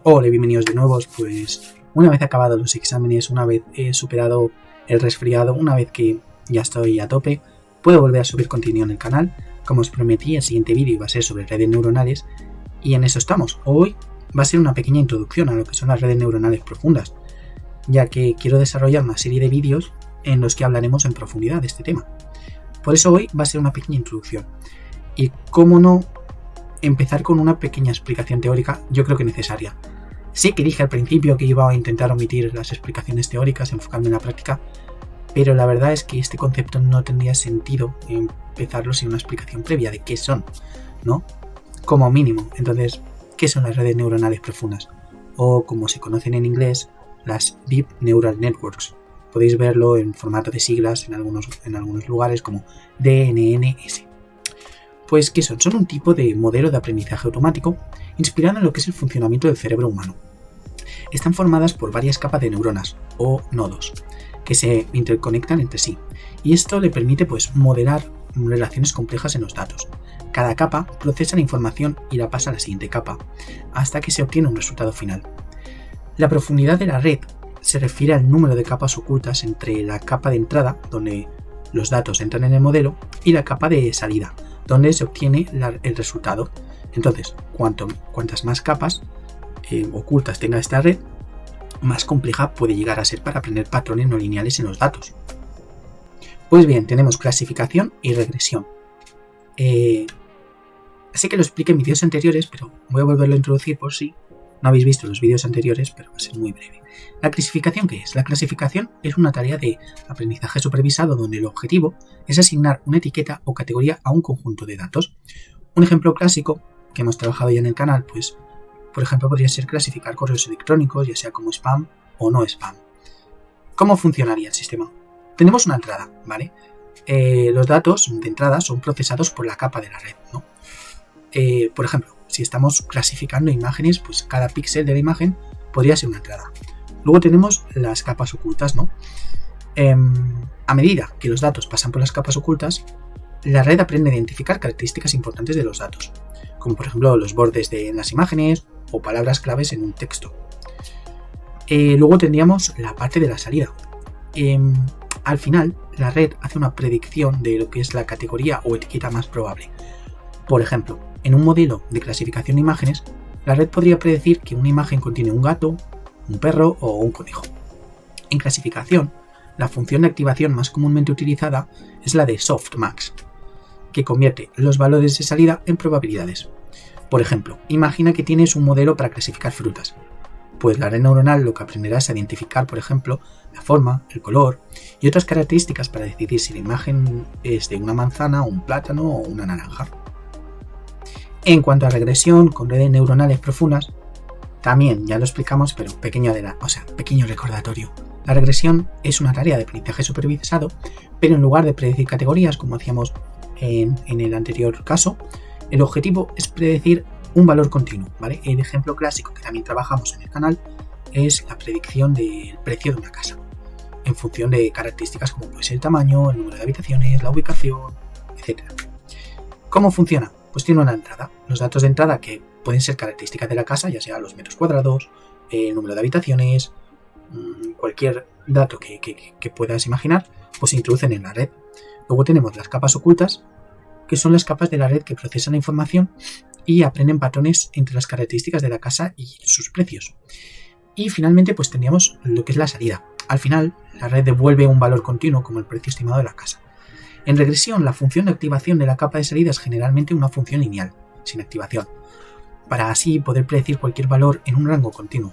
Hola, bienvenidos de nuevo. Pues una vez acabados los exámenes, una vez he superado el resfriado, una vez que ya estoy a tope, puedo volver a subir contenido en el canal. Como os prometí, el siguiente vídeo va a ser sobre redes neuronales y en eso estamos. Hoy va a ser una pequeña introducción a lo que son las redes neuronales profundas, ya que quiero desarrollar una serie de vídeos en los que hablaremos en profundidad de este tema. Por eso hoy va a ser una pequeña introducción. Y cómo no empezar con una pequeña explicación teórica, yo creo que necesaria. Sí que dije al principio que iba a intentar omitir las explicaciones teóricas, enfocarme en la práctica, pero la verdad es que este concepto no tendría sentido empezarlo sin una explicación previa de qué son, ¿no? Como mínimo. Entonces, ¿qué son las redes neuronales profundas? O como se conocen en inglés, las Deep Neural Networks. Podéis verlo en formato de siglas en algunos lugares como DNNS. Pues, ¿qué son? Son un tipo de modelo de aprendizaje automático inspirado en lo que es el funcionamiento del cerebro humano. Están formadas por varias capas de neuronas, o nodos, que se interconectan entre sí, y esto le permite modelar relaciones complejas en los datos. Cada capa procesa la información y la pasa a la siguiente capa, hasta que se obtiene un resultado final. La profundidad de la red se refiere al número de capas ocultas entre la capa de entrada, donde los datos entran en el modelo, y la capa de salida, donde se obtiene el resultado. Entonces, cuantas más capas ocultas tenga esta red, más compleja puede llegar a ser para aprender patrones no lineales en los datos. Pues bien, tenemos clasificación y regresión. Así que lo expliqué en vídeos anteriores, pero voy a volverlo a introducir por si no habéis visto los vídeos anteriores, pero va a ser muy breve. ¿La clasificación qué es? La clasificación es una tarea de aprendizaje supervisado donde el objetivo es asignar una etiqueta o categoría a un conjunto de datos. Un ejemplo clásico que hemos trabajado ya en el canal, por ejemplo, podría ser clasificar correos electrónicos, ya sea como spam o no spam. ¿Cómo funcionaría el sistema? Tenemos una entrada, ¿vale? Los datos de entrada son procesados por la capa de la red, ¿no? Por ejemplo, si estamos clasificando imágenes, pues cada píxel de la imagen podría ser una entrada. Luego tenemos las capas ocultas, ¿no? A medida que los datos pasan por las capas ocultas, la red aprende a identificar características importantes de los datos, como por ejemplo los bordes de las imágenes o palabras claves en un texto. Luego tendríamos la parte de la salida. Al final, la red hace una predicción de lo que es la categoría o etiqueta más probable. Por ejemplo, en un modelo de clasificación de imágenes, la red podría predecir que una imagen contiene un gato, un perro o un conejo. En clasificación, la función de activación más comúnmente utilizada es la de softmax, que convierte los valores de salida en probabilidades. Por ejemplo, imagina que tienes un modelo para clasificar frutas. Pues la red neuronal lo que aprenderá es a identificar, por ejemplo, la forma, el color y otras características para decidir si la imagen es de una manzana, un plátano o una naranja. En cuanto a regresión con redes neuronales profundas, también ya lo explicamos, pero pequeño recordatorio. La regresión es una tarea de aprendizaje supervisado, pero en lugar de predecir categorías, como hacíamos en el anterior caso, el objetivo es predecir un valor continuo, ¿vale? El ejemplo clásico que también trabajamos en el canal es la predicción del precio de una casa, en función de características como puede ser el tamaño, el número de habitaciones, la ubicación, etc. ¿Cómo funciona? Pues tiene una entrada. Los datos de entrada que pueden ser características de la casa, ya sea los metros cuadrados, el número de habitaciones, cualquier dato que puedas imaginar, pues se introducen en la red. Luego tenemos las capas ocultas, que son las capas de la red que procesan la información y aprenden patrones entre las características de la casa y sus precios. Y finalmente pues tendríamos lo que es la salida. Al final, la red devuelve un valor continuo como el precio estimado de la casa. En regresión, la función de activación de la capa de salida es generalmente una función lineal, sin activación, para así poder predecir cualquier valor en un rango continuo.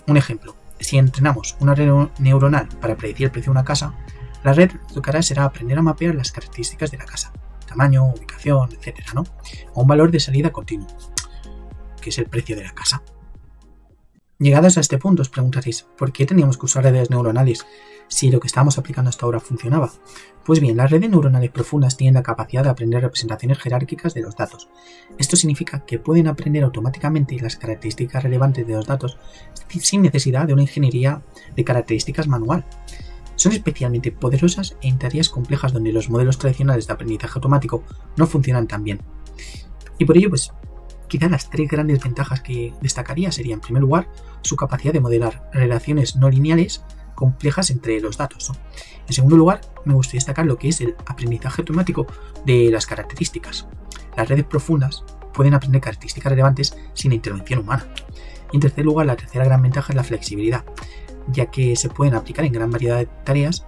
Un ejemplo, si entrenamos una red neuronal para predecir el precio de una casa, la red lo que hará será aprender a mapear las características de la casa, tamaño, ubicación, etc., ¿no? A un valor de salida continuo, que es el precio de la casa. Llegados a este punto os preguntaréis, ¿por qué teníamos que usar redes neuronales si lo que estábamos aplicando hasta ahora funcionaba? Pues bien, las redes neuronales profundas tienen la capacidad de aprender representaciones jerárquicas de los datos. Esto significa que pueden aprender automáticamente las características relevantes de los datos sin necesidad de una ingeniería de características manual. Son especialmente poderosas en tareas complejas donde los modelos tradicionales de aprendizaje automático no funcionan tan bien. Y por ello, Quizá las 3 grandes ventajas que destacaría serían, en primer lugar, su capacidad de modelar relaciones no lineales complejas entre los datos, ¿no? En segundo lugar, me gustaría destacar lo que es el aprendizaje automático de las características. Las redes profundas pueden aprender características relevantes sin intervención humana. Y en tercer lugar, la tercera gran ventaja es la flexibilidad, ya que se pueden aplicar en gran variedad de tareas,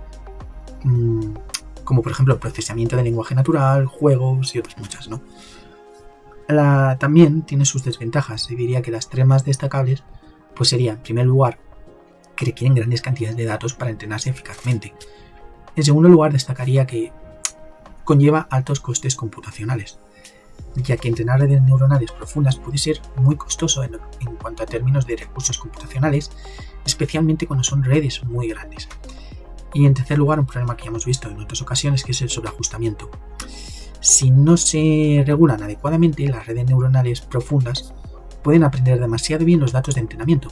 como por ejemplo el procesamiento de lenguaje natural, juegos y otras muchas, ¿no? También tiene sus desventajas, y diría que las 3 más destacables pues serían, en primer lugar, que requieren grandes cantidades de datos para entrenarse eficazmente. En segundo lugar, destacaría que conlleva altos costes computacionales, ya que entrenar redes neuronales profundas puede ser muy costoso en cuanto a términos de recursos computacionales, especialmente cuando son redes muy grandes. Y en tercer lugar, un problema que ya hemos visto en otras ocasiones, que es el sobreajustamiento. Si no se regulan adecuadamente, las redes neuronales profundas pueden aprender demasiado bien los datos de entrenamiento,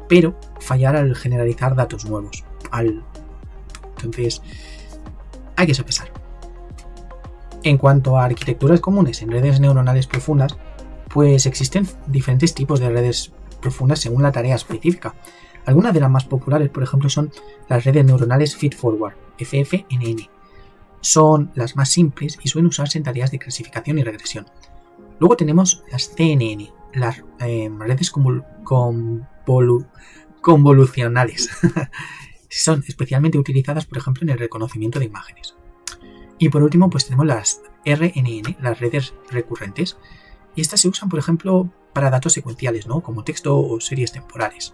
pero fallar al generalizar datos nuevos. Entonces, hay que sopesar. En cuanto a arquitecturas comunes en redes neuronales profundas, pues existen diferentes tipos de redes profundas según la tarea específica. Algunas de las más populares, por ejemplo, son las redes neuronales Feed-Forward, FFNN. Son las más simples y suelen usarse en tareas de clasificación y regresión. Luego tenemos las CNN, las redes convolucionales. Son especialmente utilizadas, por ejemplo, en el reconocimiento de imágenes. Y por último, pues tenemos las RNN, las redes recurrentes. Y estas se usan, por ejemplo, para datos secuenciales, ¿no? Como texto o series temporales.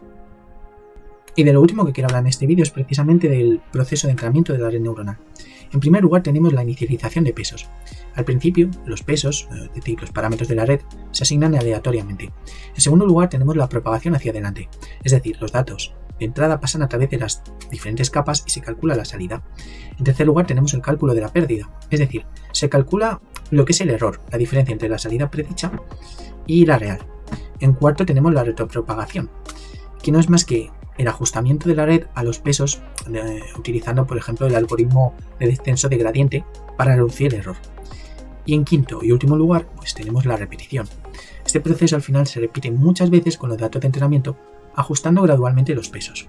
Y de lo último que quiero hablar en este vídeo es precisamente del proceso de entrenamiento de la red neuronal. En primer lugar tenemos la inicialización de pesos. Al principio, los pesos, es decir, los parámetros de la red, se asignan aleatoriamente. En segundo lugar tenemos la propagación hacia adelante, es decir, los datos de entrada pasan a través de las diferentes capas y se calcula la salida. En tercer lugar tenemos el cálculo de la pérdida, es decir, se calcula lo que es el error, la diferencia entre la salida predicha y la real. En cuarto tenemos la retropropagación, que no es más que el ajustamiento de la red a los pesos utilizando, por ejemplo, el algoritmo de descenso de gradiente para reducir el error. Y en quinto y último lugar, pues tenemos la repetición. Este proceso al final se repite muchas veces con los datos de entrenamiento, ajustando gradualmente los pesos.